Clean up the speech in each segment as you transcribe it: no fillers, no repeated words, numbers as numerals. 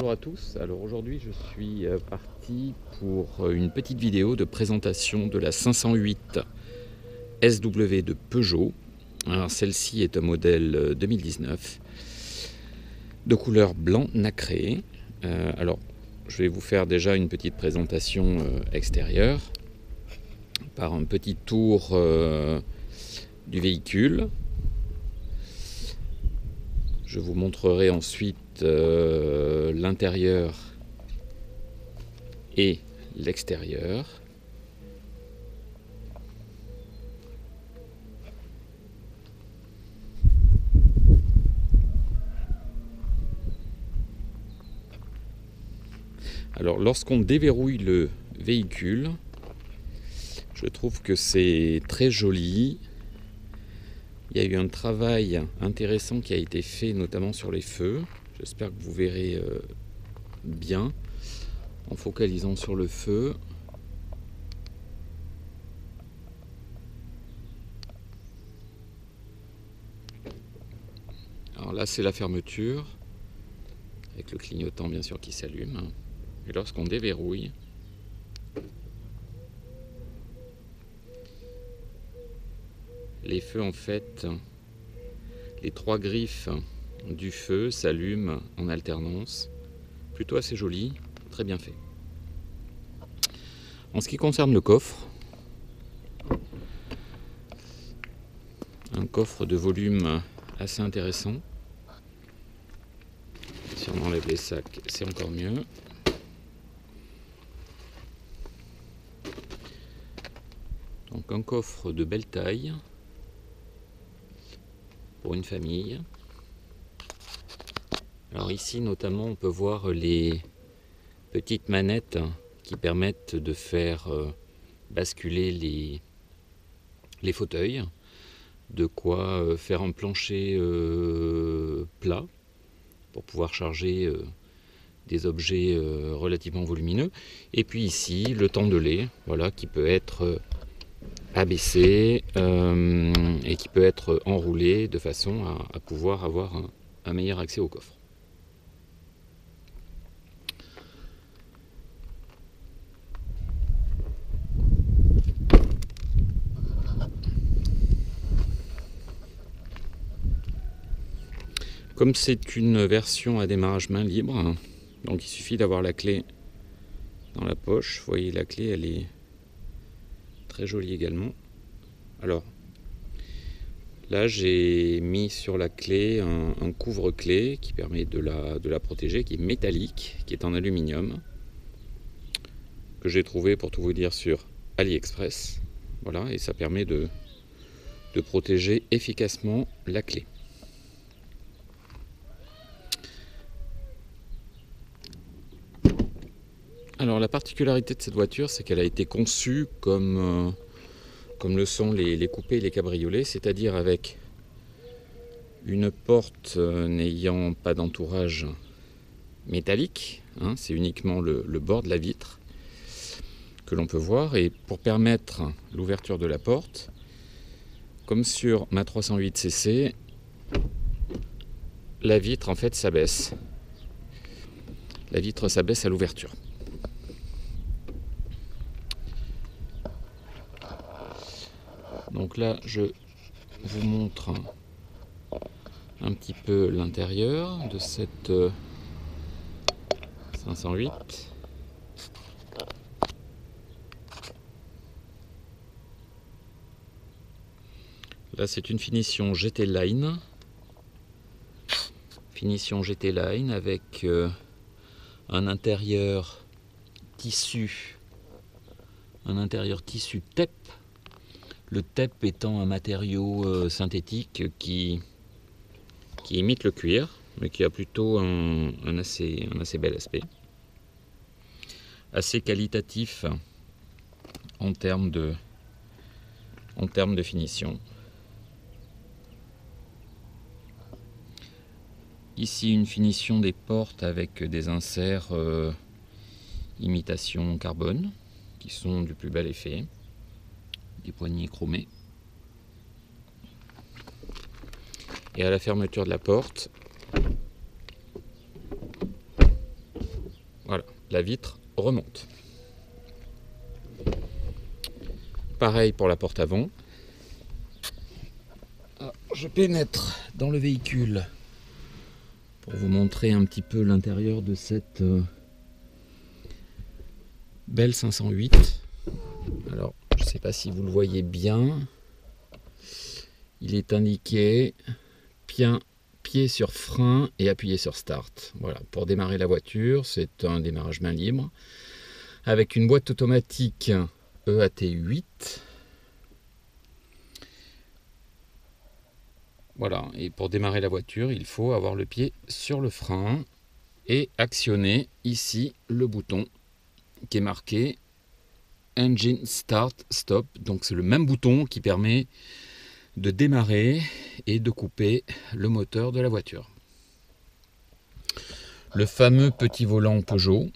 Bonjour à tous, alors aujourd'hui je suis parti pour une petite vidéo de présentation de la 508 SW de Peugeot. Alors celle-ci est un modèle 2019 de couleur blanc nacré. Alors je vais vous faire déjà une petite présentation extérieure par un petit tour du véhicule. Je vous montrerai ensuite l'intérieur et l'extérieur. Alors lorsqu'on déverrouille le véhicule, je trouve que c'est très joli. Il y a eu un travail intéressant qui a été fait notamment sur les feux. J'espère que vous verrez bien en focalisant sur le feu. Alors là c'est la fermeture avec le clignotant bien sûr qui s'allume. Et lorsqu'on déverrouille, les feux en fait, les trois griffes du feu s'allument en alternance. Plutôt assez joli, très bien fait. En ce qui concerne le coffre, un coffre de volume assez intéressant. Si on enlève les sacs, c'est encore mieux. Donc un coffre de belle taille pour une famille. Alors ici notamment on peut voir les petites manettes qui permettent de faire basculer les fauteuils, de quoi faire un plancher plat pour pouvoir charger des objets relativement volumineux. Et puis ici le tendelet, voilà, qui peut être abaissé et qui peut être enroulé de façon à pouvoir avoir un meilleur accès au coffre. Comme c'est une version à démarrage main libre, donc il suffit d'avoir la clé dans la poche. Vous voyez, la clé elle est très jolie également. Alors là j'ai mis sur la clé un couvre-clé qui permet de la protéger, qui est métallique, qui est en aluminium, que j'ai trouvé pour tout vous dire sur AliExpress. Voilà, et ça permet de protéger efficacement la clé. Alors la particularité de cette voiture, c'est qu'elle a été conçue comme le sont les coupés et les cabriolets, c'est-à-dire avec une porte n'ayant pas d'entourage métallique, hein, c'est uniquement le bord de la vitre que l'on peut voir, et pour permettre l'ouverture de la porte, comme sur ma 308cc, la vitre en fait s'abaisse. La vitre s'abaisse à l'ouverture. Donc là, je vous montre un petit peu l'intérieur de cette 508. Là, c'est une finition GT Line. Finition GT Line avec un intérieur tissu TEP. Le TEP étant un matériau synthétique qui imite le cuir, mais qui a plutôt un assez bel aspect. Assez qualitatif en termes de finition. Ici une finition des portes avec des inserts imitation carbone qui sont du plus bel effet. Des poignées chromées. Et à la fermeture de la porte, la vitre remonte. Pareil pour la porte avant. Je pénètre dans le véhicule pour vous montrer un petit peu l'intérieur de cette belle 508. Alors, je ne sais pas si vous le voyez bien. Il est indiqué pied sur frein et appuyé sur start. Voilà, pour démarrer la voiture, c'est un démarrage main libre avec une boîte automatique EAT8. Voilà, et pour démarrer la voiture, il faut avoir le pied sur le frein et actionner ici le bouton qui est marqué Engine Start Stop. Donc c'est le même bouton qui permet de démarrer et de couper le moteur de la voiture. Le fameux petit volant Peugeot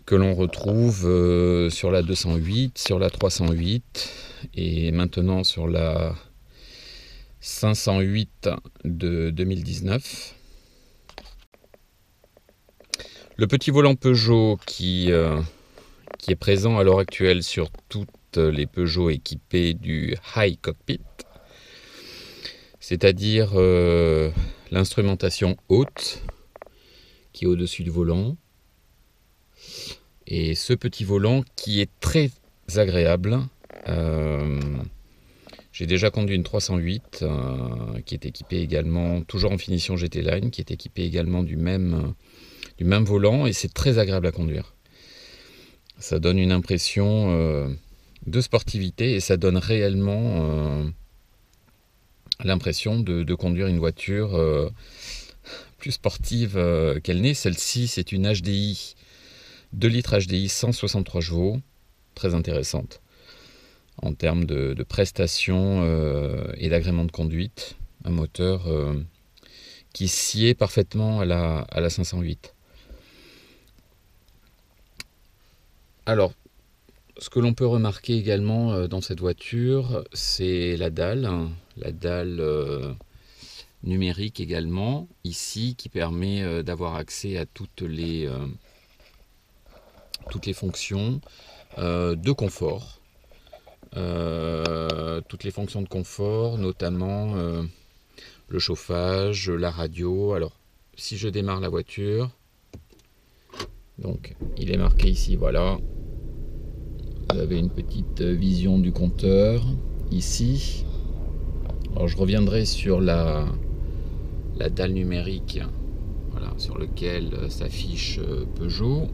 que l'on retrouve sur la 208, sur la 308 et maintenant sur la 508 de 2019. Le petit volant Peugeot qui est présent à l'heure actuelle sur toutes les Peugeot équipés du High Cockpit, c'est-à-dire l'instrumentation haute qui est au-dessus du volant, et ce petit volant qui est très agréable. J'ai déjà conduit une 308 qui est équipée également, toujours en finition GT Line, qui est équipée également du même volant, et c'est très agréable à conduire. Ça donne une impression de sportivité et ça donne réellement l'impression de conduire une voiture plus sportive qu'elle n'est. Celle-ci, c'est une HDI, 2 litres HDI, 163 chevaux, très intéressante en termes de prestations et d'agrément de conduite. Un moteur qui sied parfaitement à la 508. Alors, ce que l'on peut remarquer également dans cette voiture, c'est la dalle numérique également, ici, qui permet d'avoir accès à toutes les fonctions de confort. Toutes les fonctions de confort, notamment le chauffage, la radio. Alors, si je démarre la voiture, donc il est marqué ici, voilà. Vous avez une petite vision du compteur ici. Alors je reviendrai sur la dalle numérique, voilà, sur lequel s'affiche Peugeot.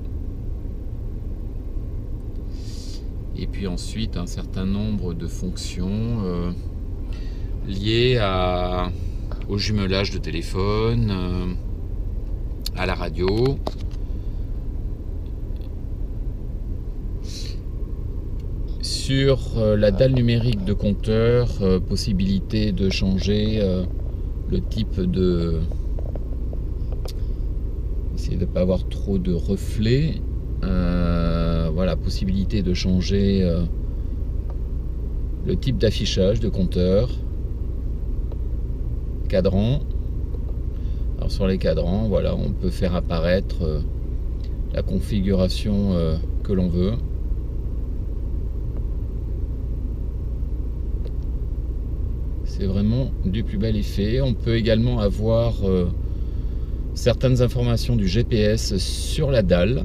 Et puis ensuite un certain nombre de fonctions liées au jumelage de téléphone, à la radio. Sur la dalle numérique de compteur, possibilité de changer le type de... Essayer de ne pas avoir trop de reflets. Voilà, possibilité de changer le type d'affichage de compteur. Cadran. Alors sur les cadrans, voilà, on peut faire apparaître la configuration que l'on veut. C'est vraiment du plus bel effet. On peut également avoir certaines informations du GPS sur la dalle,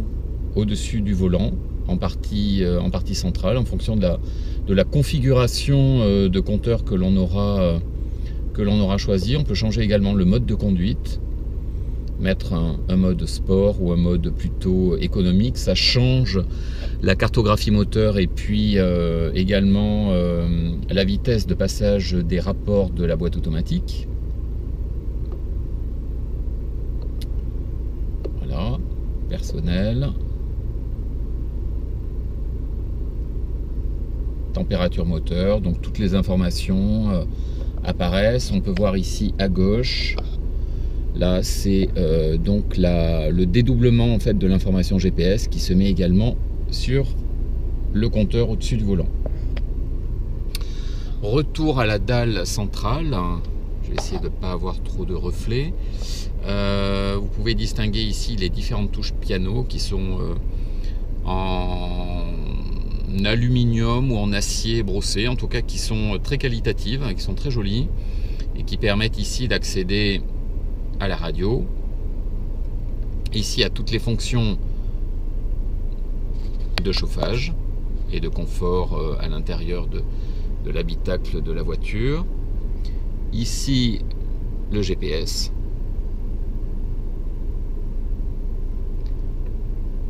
au-dessus du volant, en partie centrale, en fonction de la configuration de compteur que l'on aura choisi. On peut changer également le mode de conduite, mettre un mode sport ou un mode plutôt économique. Ça change la cartographie moteur et puis également la vitesse de passage des rapports de la boîte automatique. Voilà, personnel. Température moteur, donc toutes les informations apparaissent. On peut voir ici à gauche. Là, c'est donc le dédoublement en fait de l'information GPS qui se met également sur le compteur au-dessus du volant. Retour à la dalle centrale. Je vais essayer de ne pas avoir trop de reflets. Vous pouvez distinguer ici les différentes touches piano qui sont en aluminium ou en acier brossé, en tout cas qui sont très qualitatives, qui sont très jolies et qui permettent ici d'accéder à la radio. Ici à toutes les fonctions de chauffage et de confort à l'intérieur de l'habitacle de la voiture. Ici le GPS.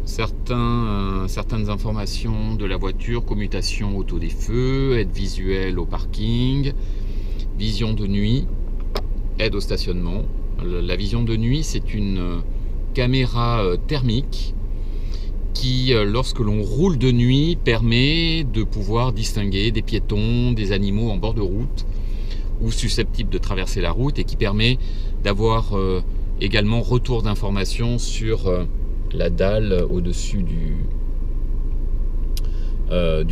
Certaines informations de la voiture, commutation auto des feux, aide visuelle au parking, vision de nuit, aide au stationnement. La vision de nuit, c'est une caméra thermique qui, lorsque l'on roule de nuit, permet de pouvoir distinguer des piétons, des animaux en bord de route ou susceptibles de traverser la route, et qui permet d'avoir également retour d'informations sur la dalle au-dessus du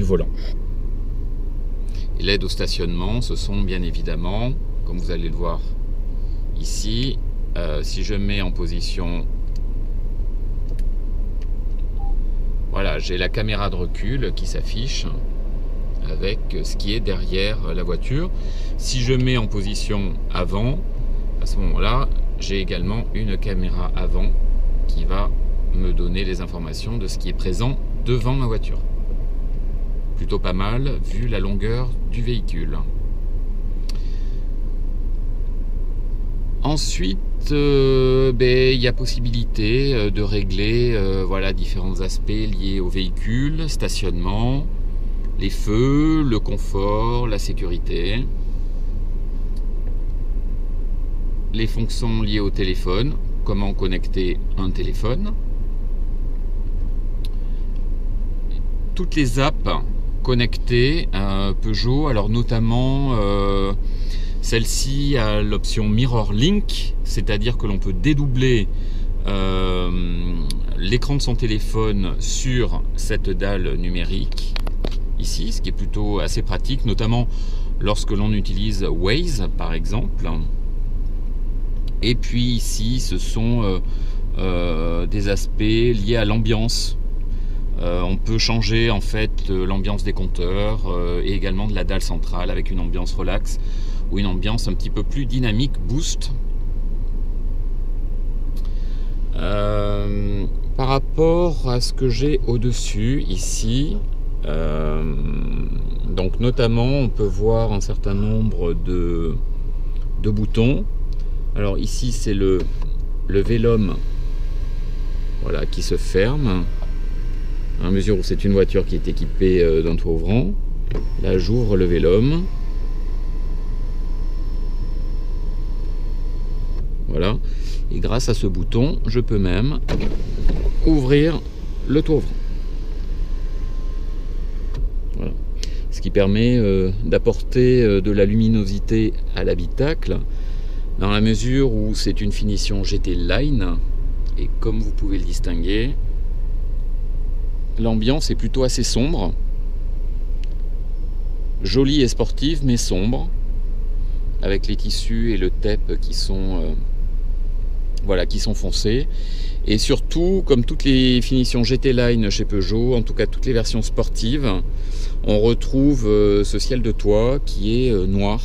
volant. Et l'aide au stationnement, ce sont bien évidemment, comme vous allez le voir ici, si je mets en position, voilà, j'ai la caméra de recul qui s'affiche avec ce qui est derrière la voiture. Si je mets en position avant, à ce moment-là, j'ai également une caméra avant qui va me donner les informations de ce qui est présent devant ma voiture. Plutôt pas mal vu la longueur du véhicule. Ensuite, il y a possibilité de régler voilà, différents aspects liés au véhicule, stationnement, les feux, le confort, la sécurité, les fonctions liées au téléphone, comment connecter un téléphone, toutes les apps connectées Peugeot, alors notamment celle-ci a l'option Mirror Link, c'est-à-dire que l'on peut dédoubler l'écran de son téléphone sur cette dalle numérique ici, ce qui est plutôt assez pratique, notamment lorsque l'on utilise Waze par exemple. Et puis ici, ce sont des aspects liés à l'ambiance. On peut changer en fait l'ambiance des compteurs et également de la dalle centrale avec une ambiance relax ou une ambiance un petit peu plus dynamique, boost. Par rapport à ce que j'ai au-dessus ici, donc notamment on peut voir un certain nombre de boutons. Alors ici c'est le vélum, voilà, qui se ferme à mesure où c'est une voiture qui est équipée d'un toit ouvrant. Là j'ouvre le vélum, voilà, et grâce à ce bouton je peux même ouvrir le toit ouvrant, voilà. Ce qui permet d'apporter de la luminosité à l'habitacle, dans la mesure où c'est une finition GT Line, et comme vous pouvez le distinguer, l'ambiance est plutôt assez sombre, jolie et sportive mais sombre, avec les tissus et le TEP qui sont voilà, qui sont foncés. Et surtout, comme toutes les finitions GT Line chez Peugeot, en tout cas toutes les versions sportives, on retrouve ce ciel de toit qui est noir,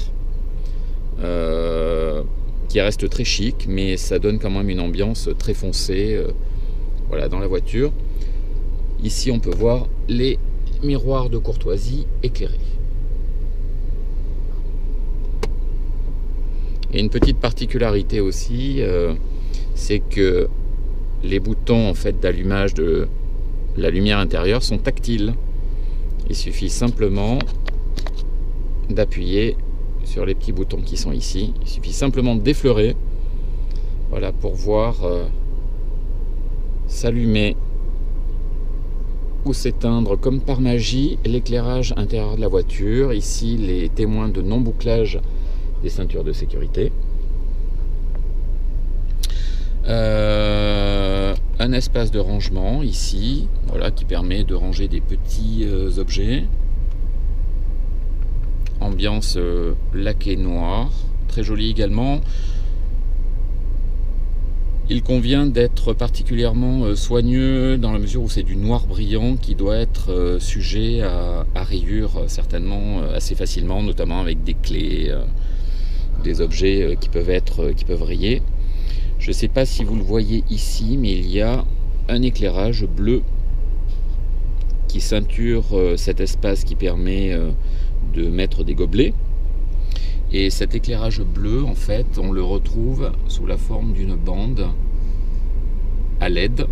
qui reste très chic, mais ça donne quand même une ambiance très foncée voilà, dans la voiture. Ici on peut voir les miroirs de courtoisie éclairés. Et une petite particularité aussi, c'est que les boutons en fait d'allumage de la lumière intérieure sont tactiles. Il suffit simplement d'appuyer sur les petits boutons qui sont ici. Il suffit simplement d'effleurer, voilà, pour voir s'allumer ou s'éteindre comme par magie l'éclairage intérieur de la voiture. Ici les témoins de non-bouclage des ceintures de sécurité. Un espace de rangement ici, voilà, qui permet de ranger des petits objets. Ambiance laquée noire, très joli également. Il convient d'être particulièrement soigneux dans la mesure où c'est du noir brillant qui doit être sujet à rayures certainement assez facilement, notamment avec des clés, des objets qui peuvent rayer. Je ne sais pas si vous le voyez ici, mais il y a un éclairage bleu qui ceinture cet espace qui permet de mettre des gobelets. Et cet éclairage bleu, en fait, on le retrouve sous la forme d'une bande à LED,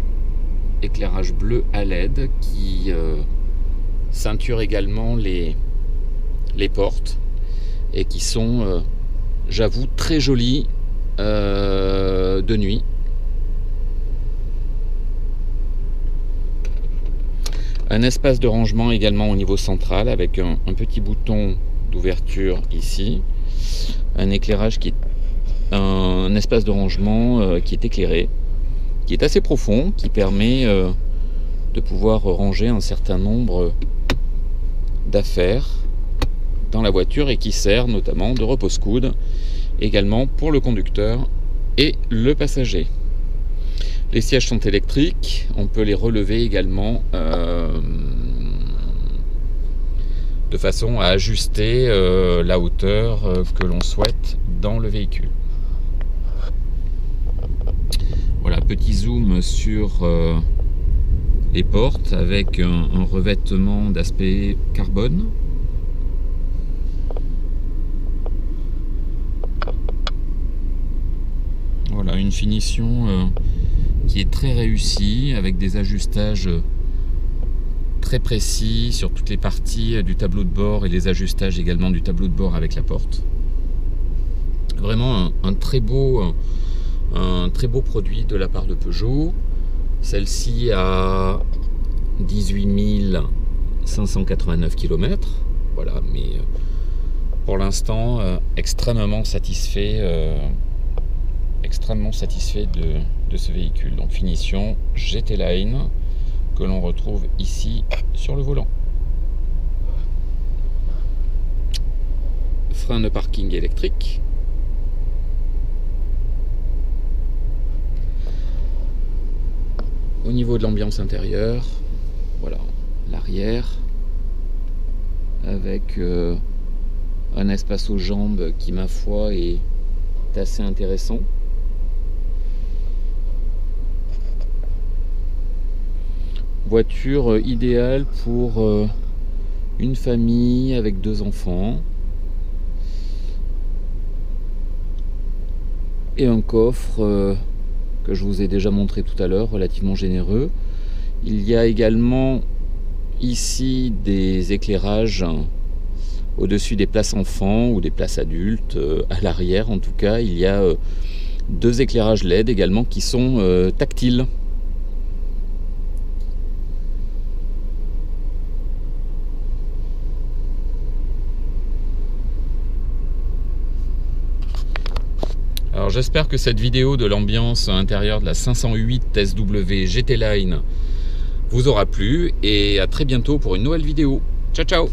éclairage bleu à LED qui ceinture également les portes et qui sont, j'avoue, très jolies de nuit. Un espace de rangement également au niveau central avec un petit bouton d'ouverture ici. Un éclairage un espace de rangement qui est éclairé, qui est assez profond, qui permet de pouvoir ranger un certain nombre d'affaires dans la voiture et qui sert notamment de repose-coude également pour le conducteur et le passager. Les sièges sont électriques, on peut les relever également de façon à ajuster la hauteur que l'on souhaite dans le véhicule. Voilà, petit zoom sur les portes avec un revêtement d'aspect carbone. Voilà, une finition qui est très réussie avec des ajustages très précis sur toutes les parties du tableau de bord et les ajustages également du tableau de bord avec la porte. Vraiment un très beau produit de la part de Peugeot. Celle-ci a 18 589 km. Voilà, mais pour l'instant extrêmement satisfait de ce véhicule. Donc finition GT Line que l'on retrouve ici sur le volant. Frein de parking électrique. Au niveau de l'ambiance intérieure, voilà, l'arrière avec un espace aux jambes qui, ma foi, est assez intéressant. Voiture idéale pour une famille avec 2 enfants et un coffre que je vous ai déjà montré tout à l'heure, relativement généreux. Il y a également ici des éclairages au-dessus des places enfants ou des places adultes, à l'arrière en tout cas. Il y a 2 éclairages LED également qui sont tactiles. Alors j'espère que cette vidéo de l'ambiance intérieure de la 508 SW GT Line vous aura plu et à très bientôt pour une nouvelle vidéo. Ciao ciao!